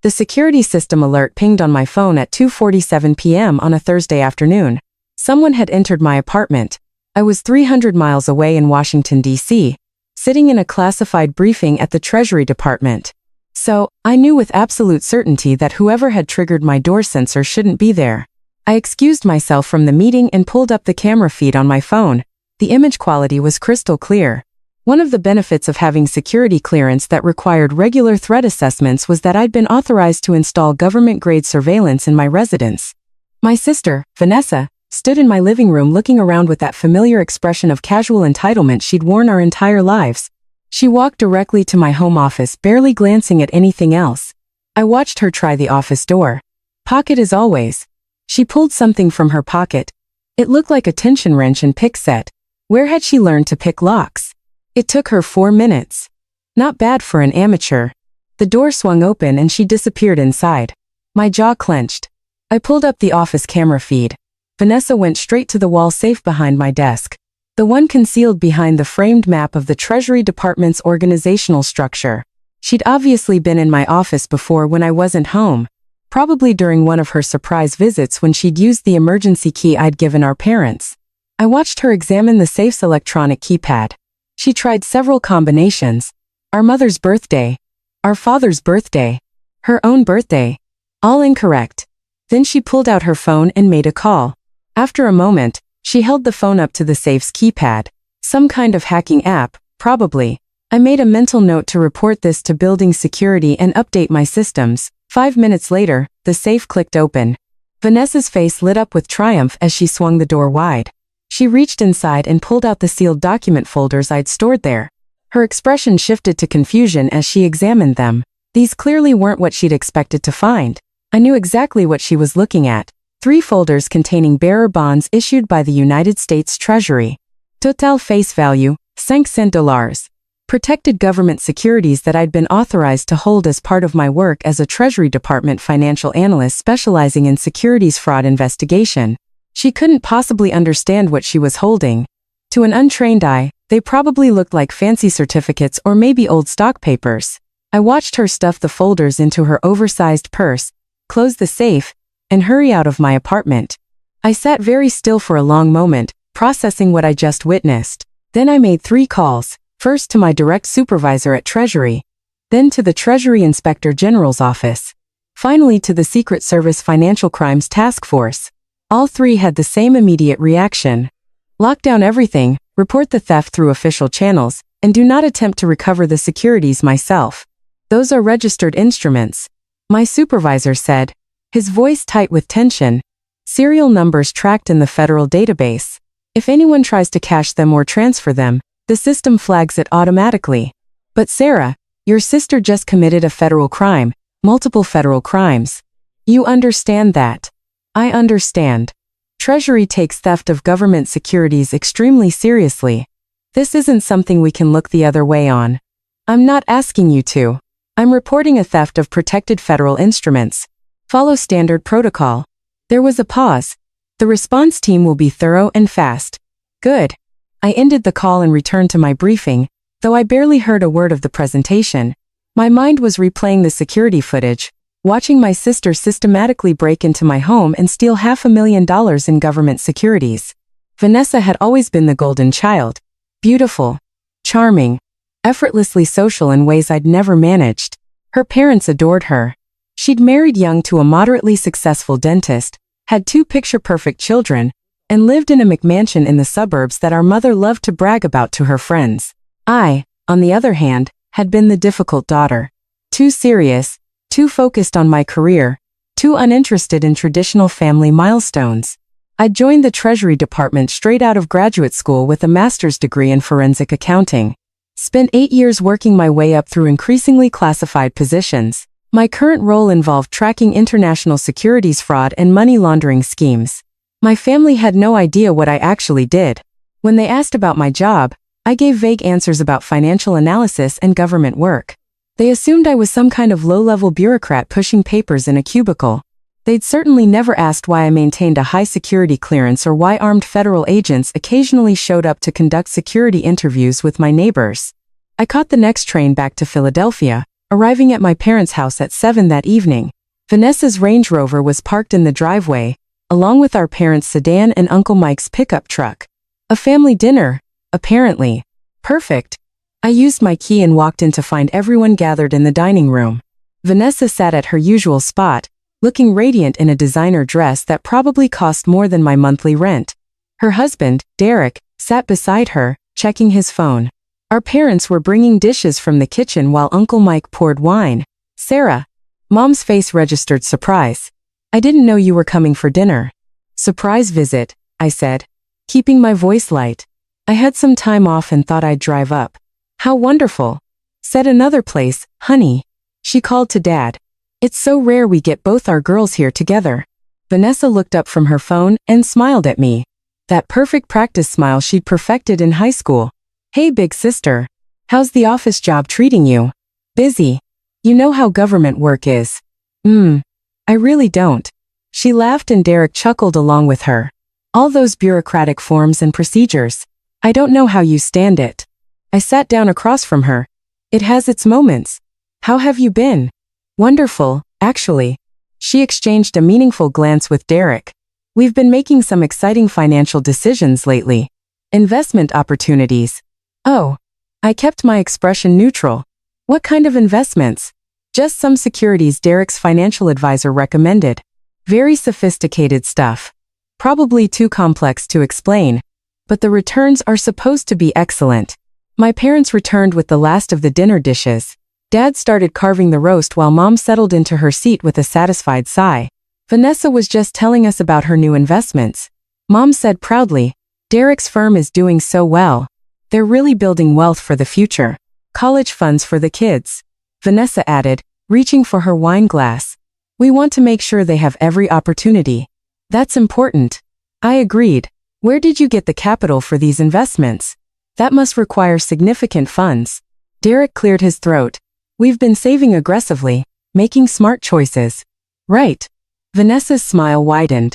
The security system alert pinged on my phone at 2:47 p.m. on a Thursday afternoon. Someone had entered my apartment. I was 300 miles away in Washington, D.C., sitting in a classified briefing at the Treasury Department. So, I knew with absolute certainty that whoever had triggered my door sensor shouldn't be there. I excused myself from the meeting and pulled up the camera feed on my phone. The image quality was crystal clear. One of the benefits of having security clearance that required regular threat assessments was that I'd been authorized to install government-grade surveillance in my residence. My sister, Vanessa, stood in my living room looking around with that familiar expression of casual entitlement she'd worn our entire lives. She walked directly to my home office, barely glancing at anything else. I watched her try the office door. Pocket as always. She pulled something from her pocket. It looked like a tension wrench and pick set. Where had she learned to pick locks? It took her 4 minutes. Not bad for an amateur. The door swung open and she disappeared inside. My jaw clenched. I pulled up the office camera feed. Vanessa went straight to the wall safe behind my desk. The one concealed behind the framed map of the Treasury Department's organizational structure. She'd obviously been in my office before when I wasn't home. Probably during one of her surprise visits when she'd used the emergency key I'd given our parents. I watched her examine the safe's electronic keypad. She tried several combinations. Our mother's birthday. Our father's birthday. Her own birthday. All incorrect. Then she pulled out her phone and made a call. After a moment, she held the phone up to the safe's keypad. Some kind of hacking app, probably. I made a mental note to report this to building security and update my systems. 5 minutes later, the safe clicked open. Vanessa's face lit up with triumph as she swung the door wide. She reached inside and pulled out the sealed document folders I'd stored there. Her expression shifted to confusion as she examined them. These clearly weren't what she'd expected to find. I knew exactly what she was looking at. 3 folders containing bearer bonds issued by the United States Treasury. Total face value, $500. Protected government securities that I'd been authorized to hold as part of my work as a Treasury Department financial analyst specializing in securities fraud investigation. She couldn't possibly understand what she was holding. To an untrained eye, they probably looked like fancy certificates or maybe old stock papers. I watched her stuff the folders into her oversized purse, close the safe, and hurry out of my apartment. I sat very still for a long moment, processing what I just witnessed. Then I made 3 calls, first to my direct supervisor at Treasury, then to the Treasury Inspector General's office, finally to the Secret Service Financial Crimes Task Force. All 3 had the same immediate reaction. Lock down everything, report the theft through official channels, and do not attempt to recover the securities myself. Those are registered instruments, my supervisor said, his voice tight with tension. Serial numbers tracked in the federal database. If anyone tries to cache them or transfer them, the system flags it automatically. But Sarah, your sister just committed a federal crime, multiple federal crimes. You understand that? I understand. Treasury takes theft of government securities extremely seriously. This isn't something we can look the other way on. I'm not asking you to. I'm reporting a theft of protected federal instruments. Follow standard protocol. There was a pause. The response team will be thorough and fast. Good. I ended the call and returned to my briefing, though I barely heard a word of the presentation. My mind was replaying the security footage, watching my sister systematically break into my home and steal $500,000 in government securities. Vanessa had always been the golden child. Beautiful. Charming. Effortlessly social in ways I'd never managed. Her parents adored her. She'd married young to a moderately successful dentist, had 2 picture-perfect children, and lived in a McMansion in the suburbs that our mother loved to brag about to her friends. I, on the other hand, had been the difficult daughter. Too serious, too focused on my career, too uninterested in traditional family milestones. I joined the Treasury Department straight out of graduate school with a master's degree in forensic accounting. Spent 8 years working my way up through increasingly classified positions. My current role involved tracking international securities fraud and money laundering schemes. My family had no idea what I actually did. When they asked about my job, I gave vague answers about financial analysis and government work. They assumed I was some kind of low-level bureaucrat pushing papers in a cubicle. They'd certainly never asked why I maintained a high security clearance or why armed federal agents occasionally showed up to conduct security interviews with my neighbors. I caught the next train back to Philadelphia, Arriving at my parents' house at 7 that evening, Vanessa's Range Rover was parked in the driveway, along with our parents' sedan and Uncle Mike's pickup truck. A family dinner, apparently. Perfect. I used my key and walked in to find everyone gathered in the dining room. Vanessa sat at her usual spot, looking radiant in a designer dress that probably cost more than my monthly rent. Her husband, Derek, sat beside her, checking his phone. Our parents were bringing dishes from the kitchen while Uncle Mike poured wine. Sarah. Mom's face registered surprise. I didn't know you were coming for dinner. Surprise visit, I said, keeping my voice light. I had some time off and thought I'd drive up. How wonderful. Said another place, honey. She called to Dad. It's so rare we get both our girls here together. Vanessa looked up from her phone and smiled at me. That perfect practice smile she'd perfected in high school. Hey big sister. How's the office job treating you? Busy. You know how government work is. I really don't. She laughed and Derek chuckled along with her. All those bureaucratic forms and procedures. I don't know how you stand it. I sat down across from her. It has its moments. How have you been? Wonderful, actually. She exchanged a meaningful glance with Derek. We've been making some exciting financial decisions lately. Investment opportunities. Oh. I kept my expression neutral. What kind of investments? Just some securities Derek's financial advisor recommended. Very sophisticated stuff. Probably too complex to explain. But the returns are supposed to be excellent. My parents returned with the last of the dinner dishes. Dad started carving the roast while Mom settled into her seat with a satisfied sigh. Vanessa was just telling us about her new investments. Mom said proudly, Derek's firm is doing so well. They're really building wealth for the future. College funds for the kids. Vanessa added, reaching for her wine glass. We want to make sure they have every opportunity. That's important. I agreed. Where did you get the capital for these investments? That must require significant funds. Derek cleared his throat. We've been saving aggressively, making smart choices. Right. Vanessa's smile widened.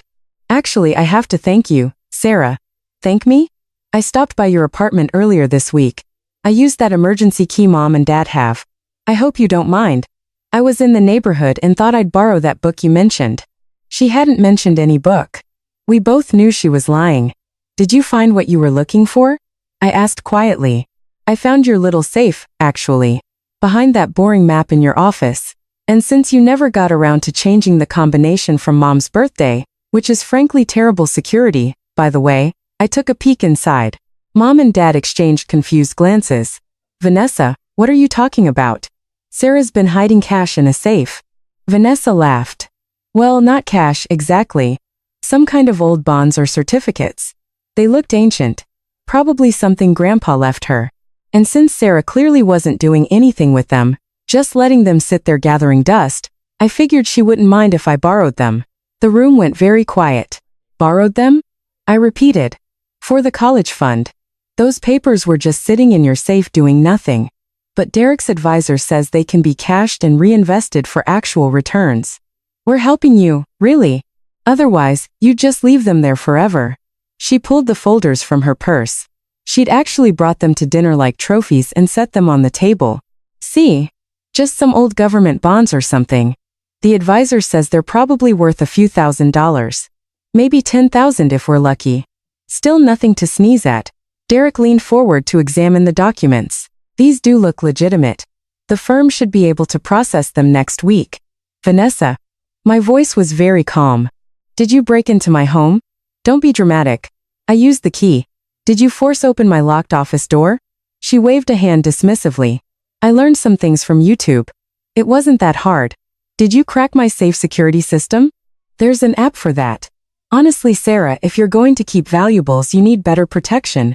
Actually, I have to thank you, Sarah. Thank me? I stopped by your apartment earlier this week. I used that emergency key Mom and Dad have. I hope you don't mind. I was in the neighborhood and thought I'd borrow that book you mentioned. She hadn't mentioned any book. We both knew she was lying. Did you find what you were looking for? I asked quietly. I found your little safe, actually, behind that boring map in your office. And since you never got around to changing the combination from Mom's birthday, which is frankly terrible security, by the way, I took a peek inside. Mom and Dad exchanged confused glances. Vanessa, what are you talking about? Sarah's been hiding cash in a safe. Vanessa laughed. Well, not cash, exactly. Some kind of old bonds or certificates. They looked ancient. Probably something Grandpa left her. And since Sarah clearly wasn't doing anything with them, just letting them sit there gathering dust, I figured she wouldn't mind if I borrowed them. The room went very quiet. Borrowed them? I repeated. For the college fund. Those papers were just sitting in your safe doing nothing. But Derek's advisor says they can be cashed and reinvested for actual returns. We're helping you, really. Otherwise, you'd just leave them there forever. She pulled the folders from her purse. She'd actually brought them to dinner like trophies and set them on the table. See? Just some old government bonds or something. The advisor says they're probably worth a few $1,000s. Maybe 10,000 if we're lucky. Still nothing to sneeze at. Derek leaned forward to examine the documents. These do look legitimate. The firm should be able to process them next week. Vanessa. My voice was very calm. Did you break into my home? Don't be dramatic. I used the key. Did you force open my locked office door? She waved a hand dismissively. I learned some things from YouTube. It wasn't that hard. Did you crack my safe security system? There's an app for that. Honestly, Sarah, if you're going to keep valuables, you need better protection.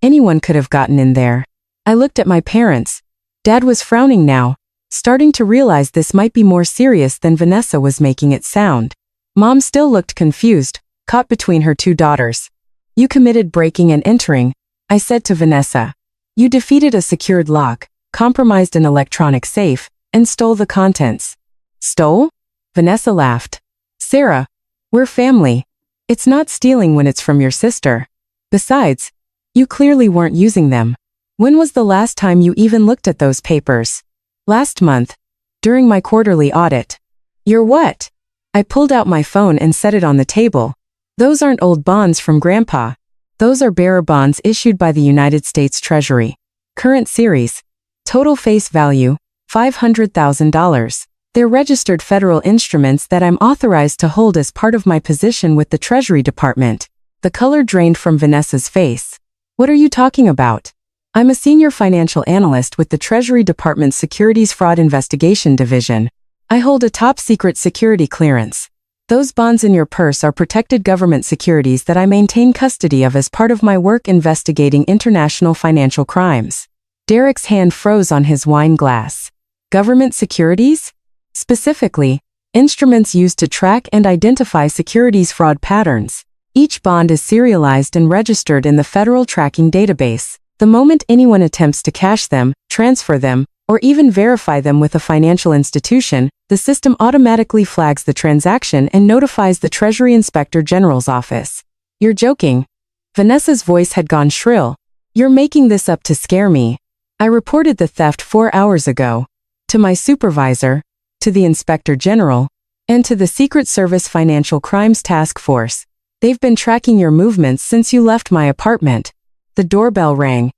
Anyone could have gotten in there. I looked at my parents. Dad was frowning now, starting to realize this might be more serious than Vanessa was making it sound. Mom still looked confused, caught between her two daughters. You committed breaking and entering, I said to Vanessa. You defeated a secured lock, compromised an electronic safe, and stole the contents. Stole? Vanessa laughed. Sarah, we're family. It's not stealing when it's from your sister. Besides, you clearly weren't using them. When was the last time you even looked at those papers? Last month, during my quarterly audit. You're what? I pulled out my phone and set it on the table. Those aren't old bonds from Grandpa. Those are bearer bonds issued by the United States Treasury. Current series. Total face value, $500,000. They're registered federal instruments that I'm authorized to hold as part of my position with the Treasury Department. The color drained from Vanessa's face. What are you talking about? I'm a senior financial analyst with the Treasury Department's Securities Fraud Investigation Division. I hold a top-secret security clearance. Those bonds in your purse are protected government securities that I maintain custody of as part of my work investigating international financial crimes. Derek's hand froze on his wine glass. Government securities? Specifically, instruments used to track and identify securities fraud patterns. Each bond is serialized and registered in the federal tracking database. The moment anyone attempts to cash them, transfer them, or even verify them with a financial institution, the system automatically flags the transaction and notifies the Treasury Inspector General's office. You're joking. Vanessa's voice had gone shrill. You're making this up to scare me. I reported the theft 4 hours ago. To my supervisor, to the Inspector General, and to the Secret Service Financial Crimes Task Force. They've been tracking your movements since you left my apartment. The doorbell rang.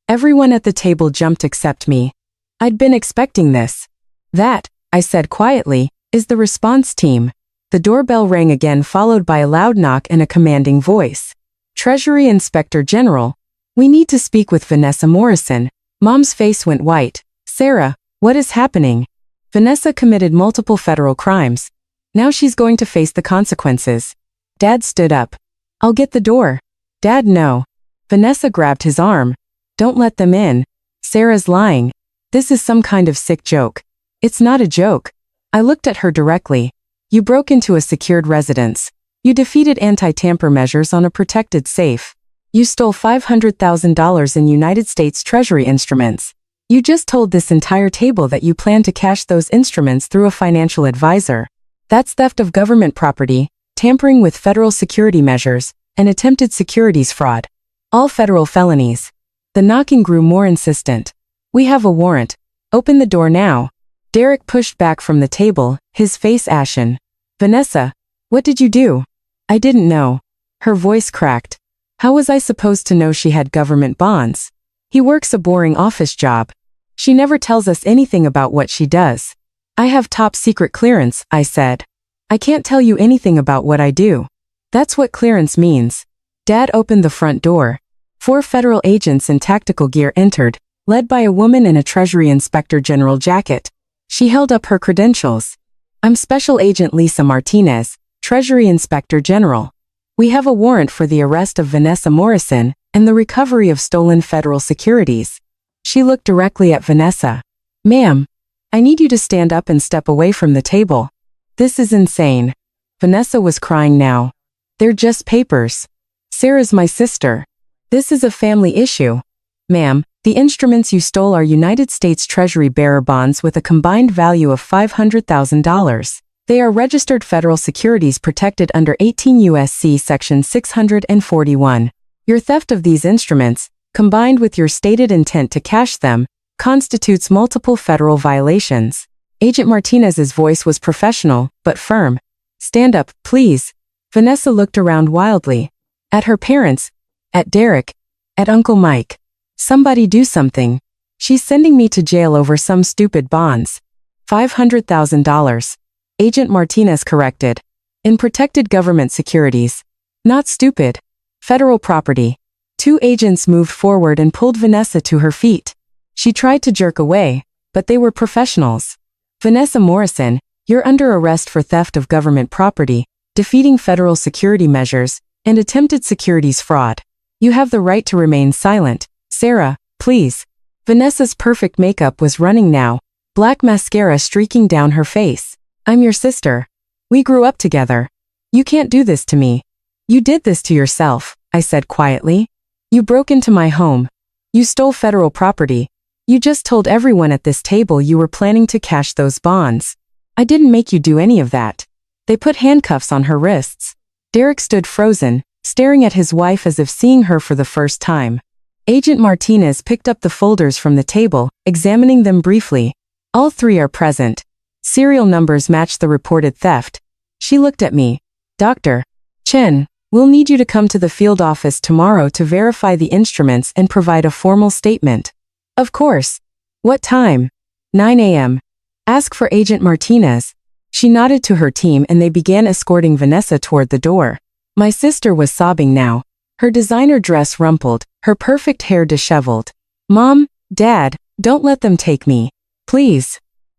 Everyone at the table jumped except me. I'd been expecting this. That, I said quietly, is the response team. The doorbell rang again, followed by a loud knock and a commanding voice. Treasury Inspector General, we need to speak with Vanessa Morrison. Mom's face went white. Sarah, what is happening? Vanessa committed multiple federal crimes. Now she's going to face the consequences. Dad stood up. I'll get the door. Dad, no. Vanessa grabbed his arm. Don't let them in. Sarah's lying. This is some kind of sick joke. It's not a joke. I looked at her directly. You broke into a secured residence. You defeated anti-tamper measures on a protected safe. You stole $500,000 in United States Treasury instruments. You just told this entire table that you plan to cash those instruments through a financial advisor. That's theft of government property, tampering with federal security measures, and attempted securities fraud. All federal felonies. The knocking grew more insistent. We have a warrant. Open the door now. Derek pushed back from the table, his face ashen. Vanessa, what did you do? I didn't know. Her voice cracked. How was I supposed to know she had government bonds? He works a boring office job. She never tells us anything about what she does. I have top secret clearance, I said. I can't tell you anything about what I do. That's what clearance means. Dad opened the front door. 4 federal agents in tactical gear entered, led by a woman in a Treasury Inspector General jacket. She held up her credentials. I'm Special Agent Lisa Martinez, Treasury Inspector General. We have a warrant for the arrest of Vanessa Morrison and the recovery of stolen federal securities. She looked directly at Vanessa. Ma'am, I need you to stand up and step away from the table. This is insane. Vanessa was crying now. They're just papers. Sarah's my sister. This is a family issue. Ma'am, the instruments you stole are United States Treasury bearer bonds with a combined value of $500,000. They are registered federal securities protected under 18 U.S.C. Section 641. Your theft of these instruments, combined with your stated intent to cash them, constitutes multiple federal violations. Agent Martinez's voice was professional, but firm. Stand up, please. Vanessa looked around wildly. At her parents, at Derek, at Uncle Mike. Somebody do something. She's sending me to jail over some stupid bonds. $500,000. Agent Martinez corrected. In protected government securities. Not stupid. Federal property. 2 agents moved forward and pulled Vanessa to her feet. She tried to jerk away, but they were professionals. Vanessa Morrison, you're under arrest for theft of government property, defeating federal security measures, and attempted securities fraud. You have the right to remain silent. Sarah, please. Vanessa's perfect makeup was running now, black mascara streaking down her face. I'm your sister. We grew up together. You can't do this to me. You did this to yourself, I said quietly. You broke into my home. You stole federal property. You just told everyone at this table you were planning to cash those bonds. I didn't make you do any of that. They put handcuffs on her wrists. Derek stood frozen, staring at his wife as if seeing her for the first time. Agent Martinez picked up the folders from the table, examining them briefly. All 3 are present. Serial numbers matched the reported theft. She looked at me. Dr. Chen, we'll need you to come to the field office tomorrow to verify the instruments and provide a formal statement. Of course. What time? 9 a.m. Ask for Agent Martinez. She nodded to her team and they began escorting Vanessa toward the door. My sister was sobbing now. Her designer dress rumpled, her perfect hair disheveled. Mom, Dad, don't let them take me. Please.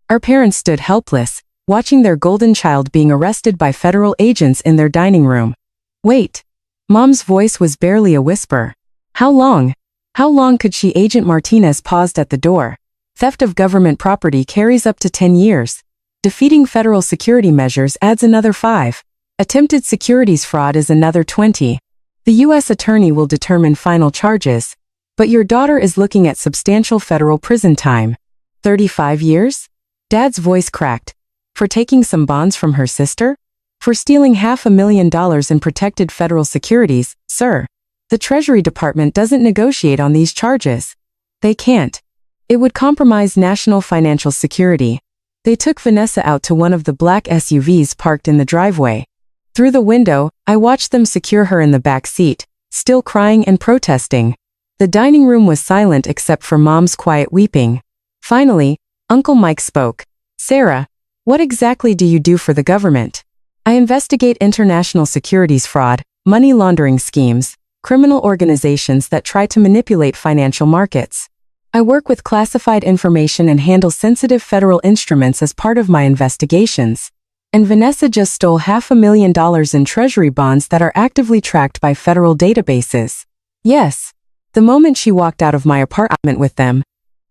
Our parents stood helpless, watching their golden child being arrested by federal agents in their dining room. Wait. Mom's voice was barely a whisper. How long? How long could she? Agent Martinez paused at the door. Theft of government property carries up to 10 years. Defeating federal security measures adds another 5. Attempted securities fraud is another 20. The U.S. attorney will determine final charges. But your daughter is looking at substantial federal prison time. 35 years? Dad's voice cracked. For taking some bonds from her sister? For stealing $500,000 in protected federal securities, sir. The Treasury Department doesn't negotiate on these charges. They can't. It would compromise national financial security. They took Vanessa out to one of the black SUVs parked in the driveway. Through the window, I watched them secure her in the back seat, still crying and protesting. The dining room was silent except for Mom's quiet weeping. Finally, Uncle Mike spoke. Sarah, what exactly do you do for the government? I investigate international securities fraud, money laundering schemes, criminal organizations that try to manipulate financial markets. I work with classified information and handle sensitive federal instruments as part of my investigations. And Vanessa just stole $500,000 in Treasury bonds that are actively tracked by federal databases. Yes. The moment she walked out of my apartment with them,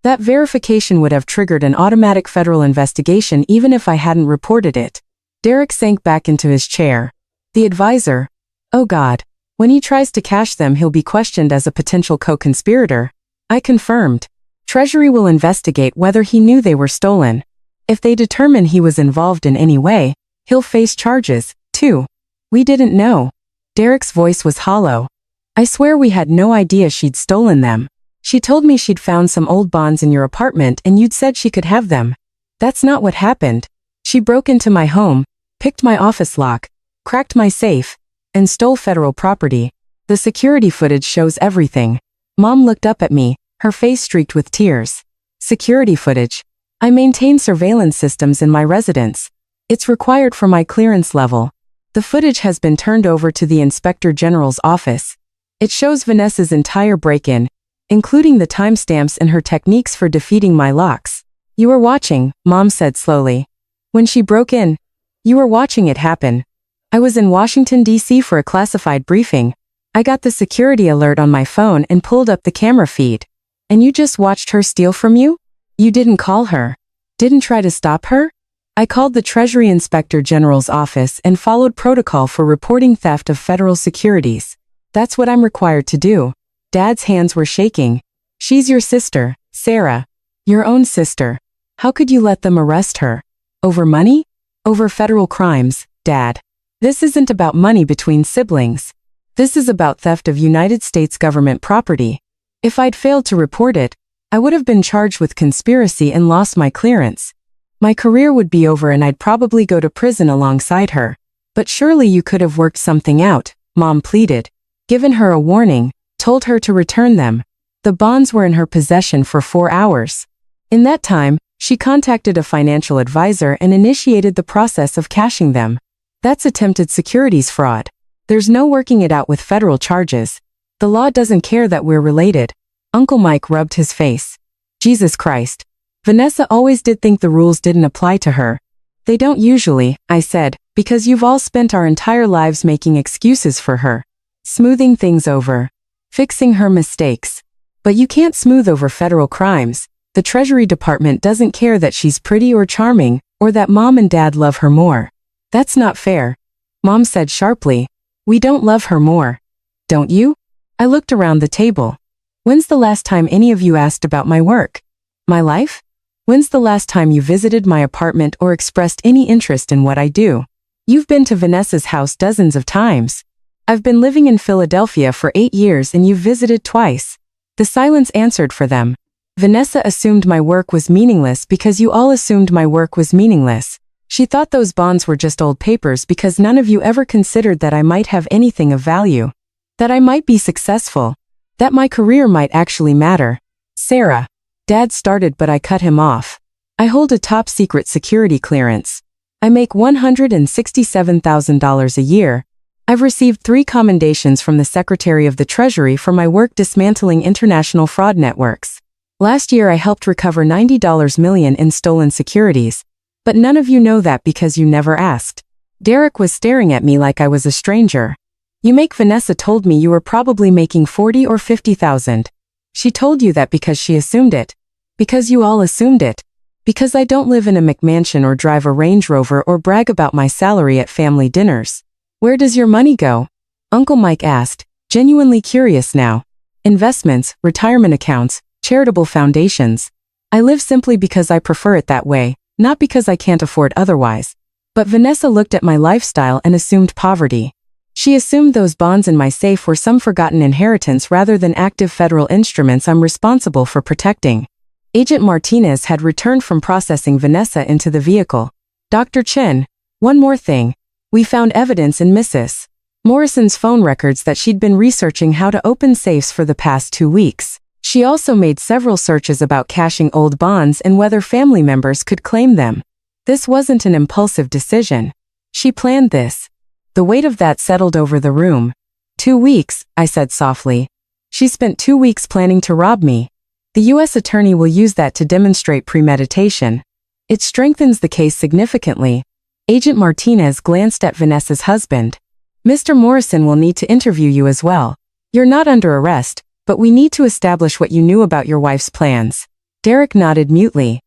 that verification would have triggered an automatic federal investigation even if I hadn't reported it. Derek sank back into his chair. The advisor. Oh God. When he tries to cash them, he'll be questioned as a potential co-conspirator. I confirmed. Treasury will investigate whether he knew they were stolen. If they determine he was involved in any way, he'll face charges, too. We didn't know. Derek's voice was hollow. I swear we had no idea she'd stolen them. She told me she'd found some old bonds in your apartment and you'd said she could have them. That's not what happened. She broke into my home, picked my office lock, cracked my safe, and stole federal property. The security footage shows everything. Mom looked up at me, her face streaked with tears. Security footage. I maintain surveillance systems in my residence. It's required for my clearance level. The footage has been turned over to the Inspector General's office. It shows Vanessa's entire break-in, including the timestamps and her techniques for defeating my locks. You were watching, Mom said slowly. When she broke in, you were watching it happen. I was in Washington, D.C. for a classified briefing. I got the security alert on my phone and pulled up the camera feed. And you just watched her steal from you? You didn't call her. Didn't try to stop her? I called the Treasury Inspector General's office and followed protocol for reporting theft of federal securities. That's what I'm required to do. Dad's hands were shaking. She's your sister, Sarah. Your own sister. How could you let them arrest her? Over money? Over federal crimes, Dad. This isn't about money between siblings. This is about theft of United States government property. If I'd failed to report it, I would have been charged with conspiracy and lost my clearance. My career would be over and I'd probably go to prison alongside her. But surely you could have worked something out, Mom pleaded. Given her a warning, told her to return them. The bonds were in her possession for 4 hours. In that time, she contacted a financial advisor and initiated the process of cashing them. That's attempted securities fraud. There's no working it out with federal charges. The law doesn't care that we're related. Uncle Mike rubbed his face. Jesus Christ. Vanessa always did think the rules didn't apply to her. They don't usually, I said, because you've all spent our entire lives making excuses for her. Smoothing things over. Fixing her mistakes. But you can't smooth over federal crimes. The Treasury Department doesn't care that she's pretty or charming, or that Mom and Dad love her more. That's not fair. Mom said sharply. We don't love her more. Don't you? I looked around the table. When's the last time any of you asked about my work? My life? When's the last time you visited my apartment or expressed any interest in what I do? You've been to Vanessa's house dozens of times. I've been living in Philadelphia for 8 years and you've visited twice. The silence answered for them. Vanessa assumed my work was meaningless because you all assumed my work was meaningless. She thought those bonds were just old papers because none of you ever considered that I might have anything of value. That I might be successful. That my career might actually matter. Sarah. Dad started but I cut him off. I hold a top-secret security clearance. I make $167,000 a year. I've received 3 commendations from the Secretary of the Treasury for my work dismantling international fraud networks. Last year I helped recover $90 million in stolen securities. But none of you know that because you never asked. Derek was staring at me like I was a stranger. Vanessa told me you were probably making 40 or 50,000. She told you that because she assumed it. Because you all assumed it. Because I don't live in a McMansion or drive a Range Rover or brag about my salary at family dinners. Where does your money go? Uncle Mike asked, genuinely curious now. Investments, retirement accounts, charitable foundations. I live simply because I prefer it that way, not because I can't afford otherwise. But Vanessa looked at my lifestyle and assumed poverty. She assumed those bonds in my safe were some forgotten inheritance rather than active federal instruments I'm responsible for protecting. Agent Martinez had returned from processing Vanessa into the vehicle. Dr. Chen, one more thing. We found evidence in Mrs. Morrison's phone records that she'd been researching how to open safes for the past 2 weeks. She also made several searches about cashing old bonds and whether family members could claim them. This wasn't an impulsive decision. She planned this. The weight of that settled over the room. 2 weeks, I said softly. She spent 2 weeks planning to rob me. The U.S. attorney will use that to demonstrate premeditation. It strengthens the case significantly. Agent Martinez glanced at Vanessa's husband. Mr. Morrison will need to interview you as well. You're not under arrest, but we need to establish what you knew about your wife's plans. Derek nodded mutely.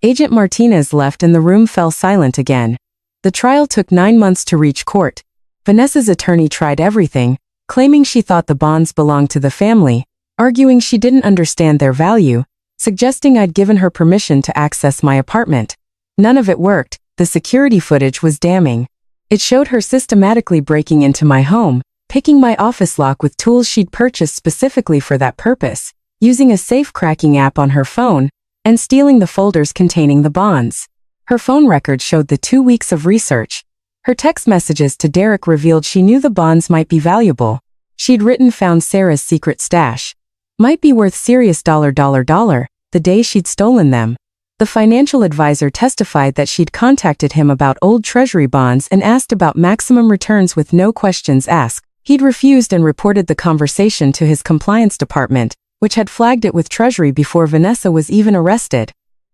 Agent Martinez left and the room fell silent again. The trial took 9 months to reach court. Vanessa's attorney tried everything, claiming she thought the bonds belonged to the family, arguing she didn't understand their value, suggesting I'd given her permission to access my apartment. None of it worked. The security footage was damning. It showed her systematically breaking into my home, picking my office lock with tools she'd purchased specifically for that purpose, using a safe-cracking app on her phone, and stealing the folders containing the bonds. Her phone records showed the 2 weeks of research. Her text messages to Derek revealed she knew the bonds might be valuable. She'd written found Sarah's secret stash. Might be worth serious the day she'd stolen them. The financial advisor testified that she'd contacted him about old Treasury bonds and asked about maximum returns with no questions asked. He'd refused and reported the conversation to his compliance department, which had flagged it with Treasury before Vanessa was even arrested.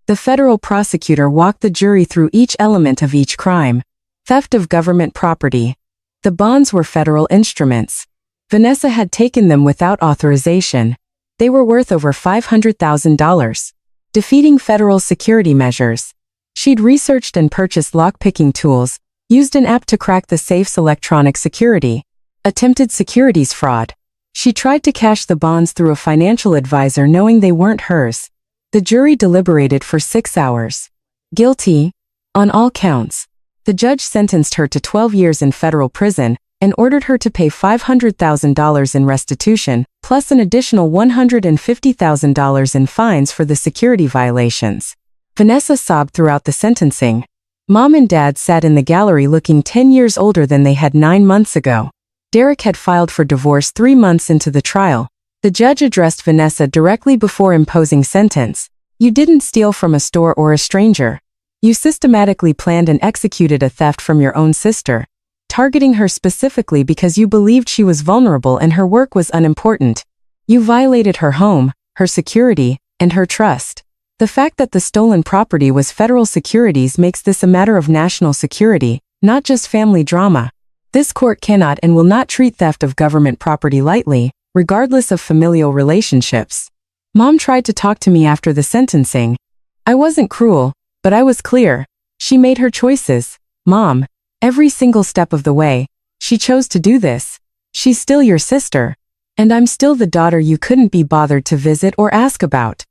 The federal prosecutor walked the jury through each element of each crime. Theft of government property. The bonds were federal instruments. Vanessa had taken them without authorization. They were worth over $500,000. Defeating federal security measures. She'd researched and purchased lock-picking tools, used an app to crack the safe's electronic security. Attempted securities fraud. She tried to cash the bonds through a financial advisor knowing they weren't hers. The jury deliberated for 6 hours. Guilty. On all counts. The judge sentenced her to 12 years in federal prison and ordered her to pay $500,000 in restitution, plus an additional $150,000 in fines for the security violations. Vanessa sobbed throughout the sentencing. Mom and Dad sat in the gallery looking 10 years older than they had 9 months ago. Derek had filed for divorce 3 months into the trial. The judge addressed Vanessa directly before imposing sentence. You didn't steal from a store or a stranger. You systematically planned and executed a theft from your own sister, targeting her specifically because you believed she was vulnerable and her work was unimportant. You violated her home, her security, and her trust. The fact that the stolen property was federal securities makes this a matter of national security, not just family drama. This court cannot and will not treat theft of government property lightly, regardless of familial relationships. Mom tried to talk to me after the sentencing. I wasn't cruel, but I was clear. She made her choices. Mom, every single step of the way, she chose to do this. She's still your sister. And I'm still the daughter you couldn't be bothered to visit or ask about.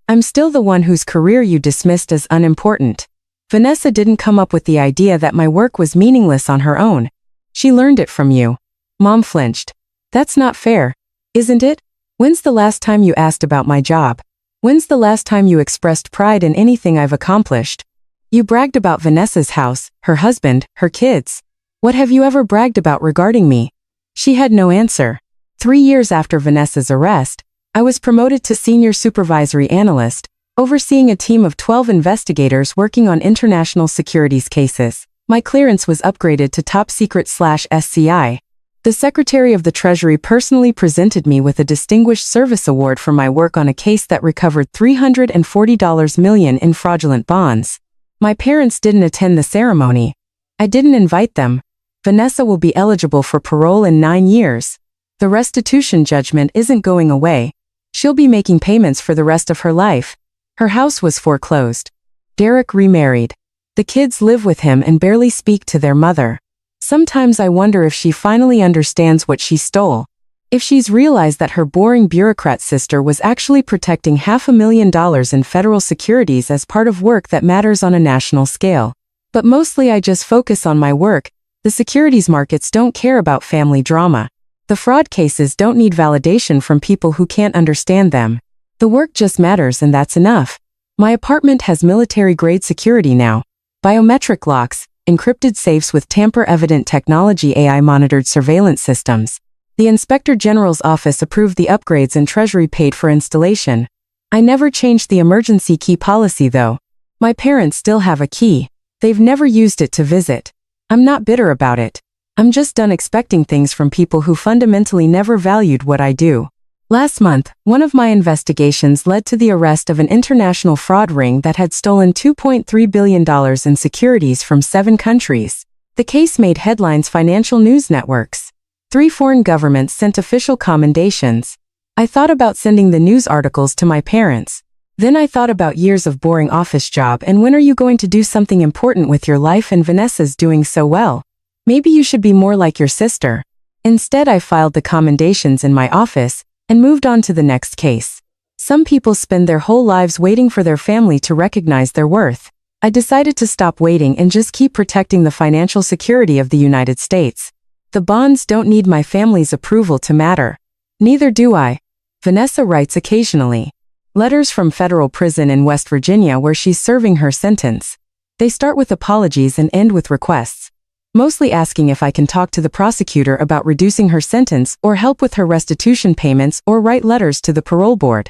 I'm still the one whose career you dismissed as unimportant. Vanessa didn't come up with the idea that my work was meaningless on her own. She learned it from you. Mom flinched. That's not fair, isn't it? When's the last time you asked about my job? When's the last time you expressed pride in anything I've accomplished? You bragged about Vanessa's house, her husband, her kids. What have you ever bragged about regarding me? She had no answer. 3 years after Vanessa's arrest, I was promoted to senior supervisory analyst, overseeing a team of 12 investigators working on international securities cases. My clearance was upgraded to top secret/SCI. The Secretary of the Treasury personally presented me with a Distinguished Service Award for my work on a case that recovered $340 million in fraudulent bonds. My parents didn't attend the ceremony. I didn't invite them. Vanessa will be eligible for parole in 9 years. The restitution judgment isn't going away. She'll be making payments for the rest of her life. Her house was foreclosed. Derek remarried. The kids live with him and barely speak to their mother. Sometimes I wonder if she finally understands what she stole. If she's realized that her boring bureaucrat sister was actually protecting $500,000 in federal securities as part of work that matters on a national scale. But mostly I just focus on my work. The securities markets don't care about family drama. The fraud cases don't need validation from people who can't understand them. The work just matters and that's enough. My apartment has military-grade security now. Biometric locks, encrypted safes with tamper-evident technology, AI-monitored surveillance systems. The Inspector General's office approved the upgrades and Treasury paid for installation. I never changed the emergency key policy though. My parents still have a key. They've never used it to visit. I'm not bitter about it. I'm just done expecting things from people who fundamentally never valued what I do. Last month, one of my investigations led to the arrest of an international fraud ring that had stolen $2.3 billion in securities from 7 countries. The case made headlines financial news networks. 3 foreign governments sent official commendations. I thought about sending the news articles to my parents. Then I thought about years of boring office job and when are you going to do something important with your life, and Vanessa's doing so well. Maybe you should be more like your sister. Instead, I filed the commendations in my office and moved on to the next case. Some people spend their whole lives waiting for their family to recognize their worth. I decided to stop waiting and just keep protecting the financial security of the United States. The bonds don't need my family's approval to matter. Neither do I. Vanessa writes occasionally. Letters from federal prison in West Virginia where she's serving her sentence. They start with apologies and end with requests. Mostly asking if I can talk to the prosecutor about reducing her sentence or help with her restitution payments or write letters to the parole board.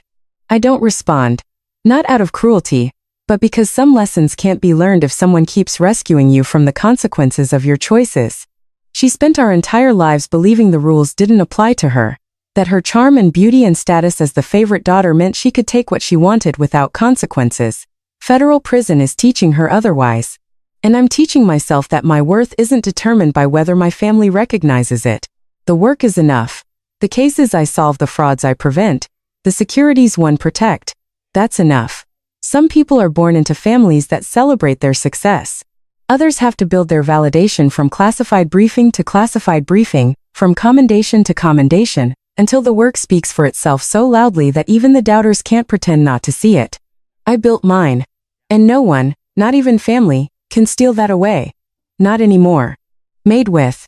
I don't respond. Not out of cruelty, but because some lessons can't be learned if someone keeps rescuing you from the consequences of your choices. She spent our entire lives believing the rules didn't apply to her, that her charm and beauty and status as the favorite daughter meant she could take what she wanted without consequences. Federal prison is teaching her otherwise. And I'm teaching myself that my worth isn't determined by whether my family recognizes it. The work is enough. The cases I solve, the frauds I prevent, the securities one protect. That's enough. Some people are born into families that celebrate their success. Others have to build their validation from classified briefing to classified briefing, from commendation to commendation, until the work speaks for itself so loudly that even the doubters can't pretend not to see it. I built mine. And no one, not even family, can steal that away. Not anymore. Made with